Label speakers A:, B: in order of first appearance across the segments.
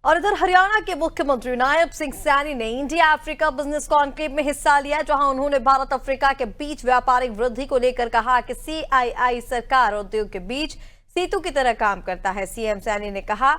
A: और इधर हरियाणा के मुख्यमंत्री नायब सिंह सैनी ने इंडिया अफ्रीका बिजनेस कॉन्क्लेव में हिस्सा लिया, जहां उन्होंने भारत अफ्रीका के बीच व्यापारिक वृद्धि को लेकर कहा कि सीआईआई सरकार और उद्योग के बीच सेतु की तरह काम करता है। सीएम सैनी ने कहा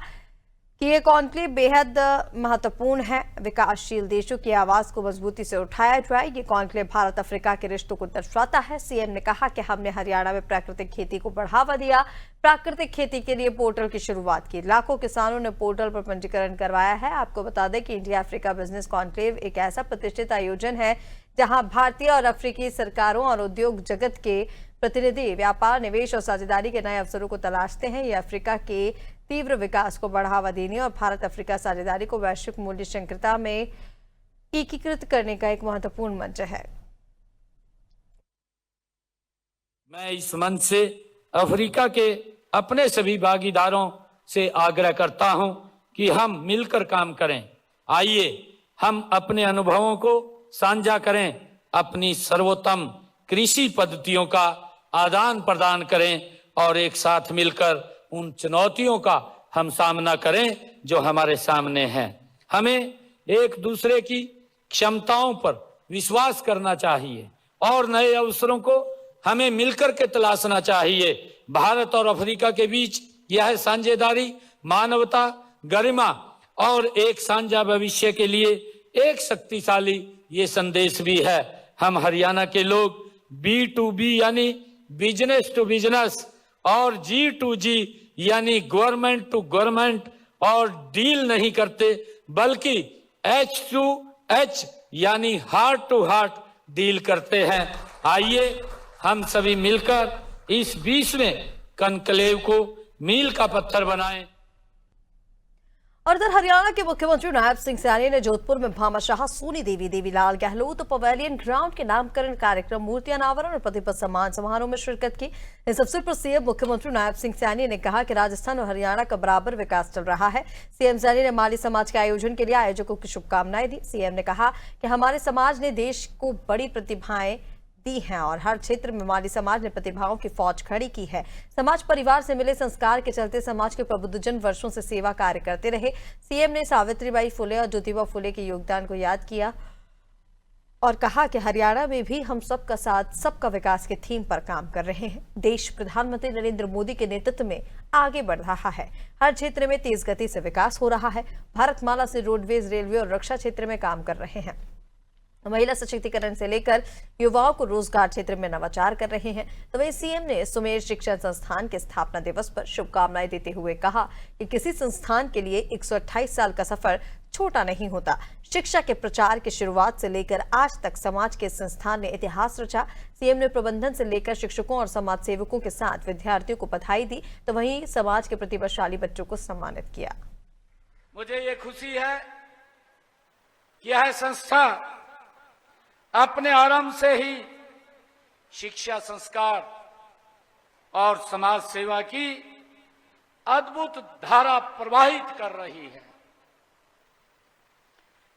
A: कि ये कॉन्क्लेव बेहद महत्वपूर्ण है, विकासशील देशों की आवाज को मजबूती से उठाया जाए। ये कॉन्क्लेव भारत अफ्रीका के रिश्तों को दर्शाता है। सीएम ने कहा कि हमने हरियाणा में प्राकृतिक खेती को बढ़ावा दिया, प्राकृतिक खेती के लिए पोर्टल की शुरुआत की, लाखों किसानों ने पोर्टल पर पंजीकरण करवाया है। आपको बता दें कि इंडिया अफ्रीका बिजनेस कॉन्क्लेव एक ऐसा प्रतिष्ठित आयोजन है जहां भारतीय और अफ्रीकी सरकारों और उद्योग जगत के प्रतिनिधि व्यापार, निवेश और साझेदारी के नए अवसरों को तलाशते हैं। ये अफ्रीका के तीव्र विकास को बढ़ावा देने और भारत अफ्रीका साझेदारी को वैश्विक मूल्य श्रृंखला में एकीकृत करने का एक महत्वपूर्ण मंच है।
B: मैं इस मंच से अफ्रीका के अपने सभी भागीदारों से आग्रह करता हूं कि हम मिलकर काम करें। आइए हम अपने अनुभवों को साझा करें, अपनी सर्वोत्तम कृषि पद्धतियों का आदान प्रदान करें और एक साथ मिलकर उन चुनौतियों का हम सामना करें जो हमारे सामने हैं। हमें एक दूसरे की क्षमताओं पर विश्वास करना चाहिए और नए अवसरों को हमें मिलकर के तलाशना चाहिए। भारत और अफ्रीका के बीच यह साझेदारी मानवता, गरिमा और एक साझा भविष्य के लिए एक शक्तिशाली ये संदेश भी है। हम हरियाणा के लोग B2B यानी बिजनेस टू बिजनेस और G2G यानी गवर्नमेंट टू गवर्नमेंट और डील नहीं करते, बल्कि H2H यानी हार्ट टू हार्ट डील करते हैं। आइए हम सभी मिलकर इस 20वें कॉन्क्लेव को मील का पत्थर बनाएं।
A: और इधर हरियाणा के मुख्यमंत्री नायब सिंह सैनी ने जोधपुर में भामाशाह सोनी देवी, देवीलाल गहलोत पवेलियन ग्राउंड के नामकरण कार्यक्रम, मूर्ति अनावरण और प्रतिपद सम्मान समारोह में शिरकत की। इस अवसर पर सीएम मुख्यमंत्री नायब सिंह सैनी ने कहा कि राजस्थान और हरियाणा का बराबर विकास चल रहा है। सीएम सैनी ने माली समाज के आयोजन के लिए आयोजकों की शुभकामनाएं दी। सीएम ने कहा कि हमारे समाज ने देश को बड़ी प्रतिभाएं दी हैं और हर क्षेत्र में माली समाज ने प्रतिभाओं की फौज खड़ी की है। समाज परिवार से मिले संस्कार के चलते समाज के प्रबुद्धजन वर्षों से सेवा कार्य करते रहे। सीएम ने सावित्रीबाई फुले और ज्योतिबा फुले के योगदान को याद किया और कहा कि हरियाणा में भी हम सबका साथ सबका विकास के थीम पर काम कर रहे हैं। देश प्रधानमंत्री नरेंद्र मोदी के नेतृत्व में आगे बढ़ रहा है। हर क्षेत्र में तेज गति से विकास हो रहा है। भारतमाला से रोडवेज, रेलवे और रक्षा क्षेत्र में काम कर रहे हैं। महिला सशक्तिकरण से लेकर युवाओं को रोजगार क्षेत्र में नवाचार कर रहे हैं। तो वहीं सीएम ने सुमेर शिक्षण संस्थान के स्थापना दिवस पर शुभकामनाएं देते हुए कहा कि किसी संस्थान के लिए 128 साल का सफर छोटा नहीं होता। शिक्षा के प्रचार की शुरुआत से लेकर आज तक समाज के संस्थान ने इतिहास रचा। सीएम ने प्रबंधन से लेकर शिक्षकों और समाज सेवकों के साथ विद्यार्थियों को बधाई दी, तो वहीं समाज के प्रतिभाशाली बच्चों को सम्मानित किया।
B: मुझे ये खुशी है कि यह संस्था अपने आरंभ से ही शिक्षा, संस्कार और समाज सेवा की अद्भुत धारा प्रवाहित कर रही है।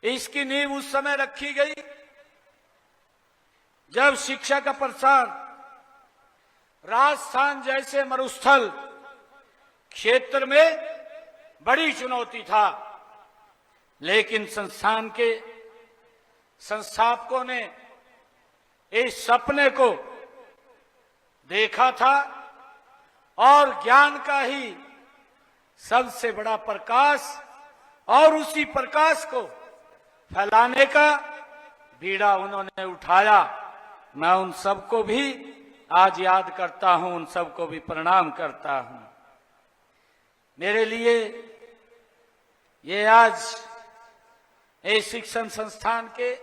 B: इसकी नींव उस समय रखी गई जब शिक्षा का प्रसार राजस्थान जैसे मरुस्थल क्षेत्र में बड़ी चुनौती था, लेकिन संस्थान के संस्थापकों ने इस सपने को देखा था और ज्ञान का ही सबसे बड़ा प्रकाश और उसी प्रकाश को फैलाने का बीड़ा उन्होंने उठाया। मैं उन सबको भी आज याद करता हूं, उन सबको भी प्रणाम करता हूं। मेरे लिए ये आज इस शिक्षण संस्थान के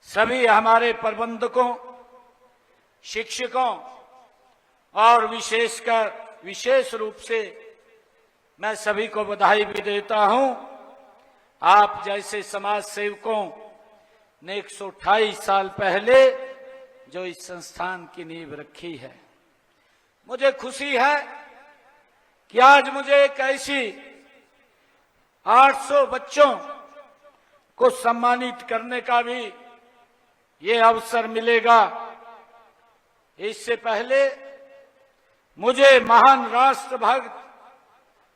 B: सभी हमारे प्रबंधकों, शिक्षकों और विशेष रूप से मैं सभी को बधाई भी देता हूं। आप जैसे समाज सेवकों ने 128 साल पहले जो इस संस्थान की नींव रखी है। मुझे खुशी है कि आज मुझे एक ऐसी 800 बच्चों को सम्मानित करने का भी ये अवसर मिलेगा। इससे पहले मुझे महान राष्ट्रभक्त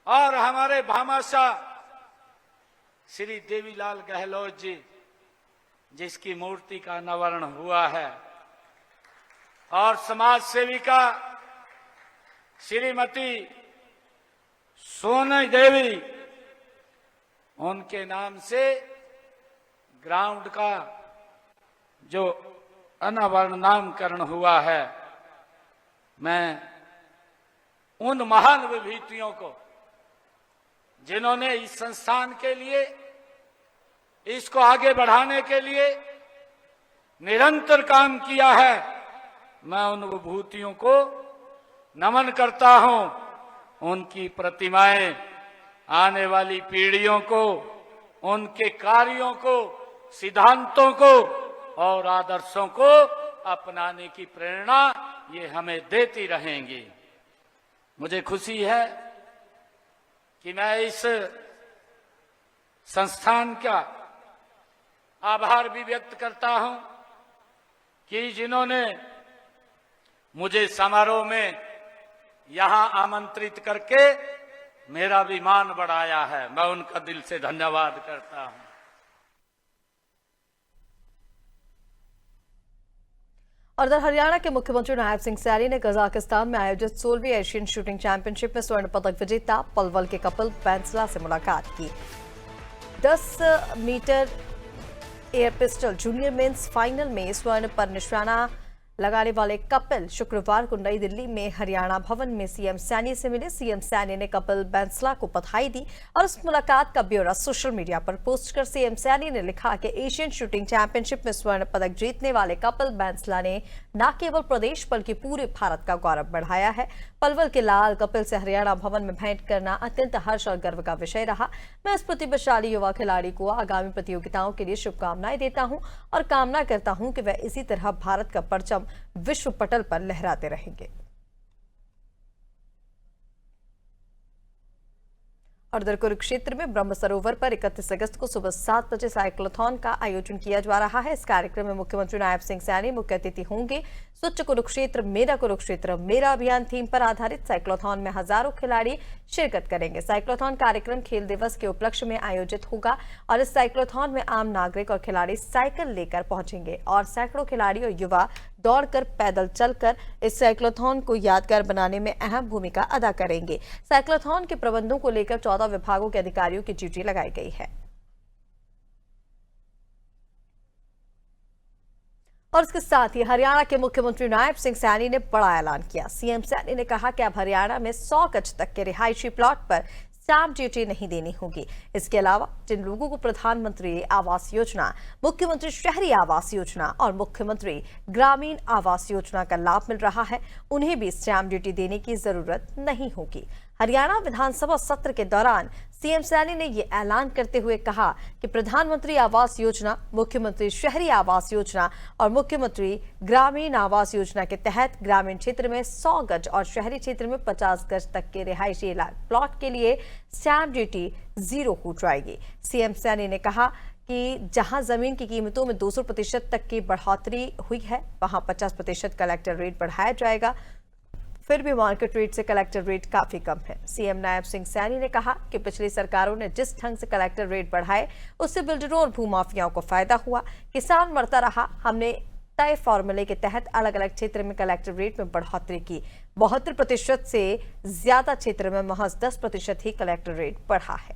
B: और हमारे भामाशाह श्री देवीलाल गहलोत जी, जिसकी मूर्ति का अनावरण हुआ है, और समाज सेविका श्रीमती सोनी देवी, उनके नाम से ग्राउंड का जो अनावरण नामकरण हुआ है। मैं उन महान विभूतियों को, जिन्होंने इस संस्थान के लिए, इसको आगे बढ़ाने के लिए निरंतर काम किया है, मैं उन विभूतियों को नमन करता हूं। उनकी प्रतिमाएं आने वाली पीढ़ियों को उनके कार्यों को, सिद्धांतों को और आदर्शों को अपनाने की प्रेरणा ये हमें देती रहेंगी। मुझे खुशी है कि मैं इस संस्थान का आभार भी व्यक्त करता हूं कि जिन्होंने मुझे समारोह में यहां आमंत्रित करके मेरा भी मान बढ़ाया है। मैं उनका दिल से धन्यवाद करता हूं।
A: और इधर हरियाणा के मुख्यमंत्री नायब सिंह सैनी ने कजाकिस्तान में आयोजित 16वीं एशियन शूटिंग चैंपियनशिप में स्वर्ण पदक विजेता पलवल के कपिल बैंसला से मुलाकात की। 10 metre air pistol junior men's final में स्वर्ण पर निशाना लगाने वाले कपिल शुक्रवार को नई दिल्ली में हरियाणा भवन में सीएम सैनी से मिले। सीएम सैनी ने कपिल बैंसला को बधाई दी और इस मुलाकात का ब्यौरा सोशल मीडिया पर पोस्ट कर सीएम सैनी ने लिखा कि एशियन शूटिंग चैंपियनशिप में स्वर्ण पदक जीतने वाले कपिल बैंसला ने न केवल प्रदेश बल्कि पूरे भारत का गौरव बढ़ाया है। पलवल के लाल कपिल से हरियाणा भवन में भेंट करना अत्यंत हर्ष और गर्व का विषय रहा। मैं इस प्रतिभाशाली युवा खिलाड़ी को आगामी प्रतियोगिताओं के लिए शुभकामनाएं देता हूं और कामना करता हूं कि वह इसी तरह भारत का परचम विश्व पटल पर लहराते रहेंगे। और इधर कुरुक्षेत्र में ब्रह्म सरोवर पर 31 अगस्त को सुबह 7 बजे साइक्लोथॉन का आयोजन किया जा रहा है। इस कार्यक्रम में मुख्यमंत्री नायब सिंह सैनी मुख्य अतिथि होंगे। स्वच्छ कुरुक्षेत्र मेरा अभियान थीम पर आधारित साइक्लोथॉन में हजारों खिलाड़ी शिरकत करेंगे। साइक्लोथॉन कार्यक्रम खेल दिवस के उपलक्ष्य में आयोजित होगा और इस साइक्लोथॉन में आम नागरिक और खिलाड़ी साइकिल लेकर पहुंचेंगे और सैकड़ों खिलाड़ी और युवा दौड़कर, पैदल चलकर इस साइक्लोथॉन को यादगार बनाने में अहम भूमिका अदा करेंगे। साइक्लोथॉन के प्रबंधों को लेकर 14 विभागों के अधिकारियों की ड्यूटी लगाई गई है। और इसके साथ ही हरियाणा के मुख्यमंत्री नायब सिंह सैनी ने बड़ा ऐलान किया। सीएम सैनी ने कहा कि अब हरियाणा में 100 गज तक के रिहायशी प्लॉट पर स्टैंप ड्यूटी नहीं देनी होगी। इसके अलावा जिन लोगों को प्रधानमंत्री आवास योजना, मुख्यमंत्री शहरी आवास योजना और मुख्यमंत्री ग्रामीण आवास योजना का लाभ मिल रहा है, उन्हें भी स्टैंप ड्यूटी देने की जरूरत नहीं होगी। हरियाणा विधानसभा सत्र के दौरान सीएम सैनी ने ये ऐलान करते हुए कहा कि प्रधानमंत्री आवास योजना, मुख्यमंत्री शहरी आवास योजना और मुख्यमंत्री ग्रामीण आवास योजना के तहत ग्रामीण क्षेत्र में 100 गज और शहरी क्षेत्र में 50 गज तक के रिहायशी प्लॉट के लिए स्टैंप ड्यूटी 0 हो जाएगी। सीएम सैनी ने कहा कि जहां जमीन की कीमतों में 200% तक की बढ़ोतरी हुई है, वहां 50% कलेक्टर रेट बढ़ाया जाएगा। फिर भी मार्केट रेट से कलेक्टर रेट काफी कम है। सीएम नायब सिंह सैनी ने कहा कि पिछली सरकारों ने जिस ढंग से कलेक्टर रेट बढ़ाए, उससे बिल्डरों और भूमाफियाओं को फायदा हुआ, किसान मरता रहा। हमने तय फॉर्मूले के तहत अलग अलग क्षेत्र में कलेक्टर रेट में बढ़ोतरी की। 72% से ज्यादा क्षेत्र में महज 10% ही कलेक्टर रेट बढ़ा है।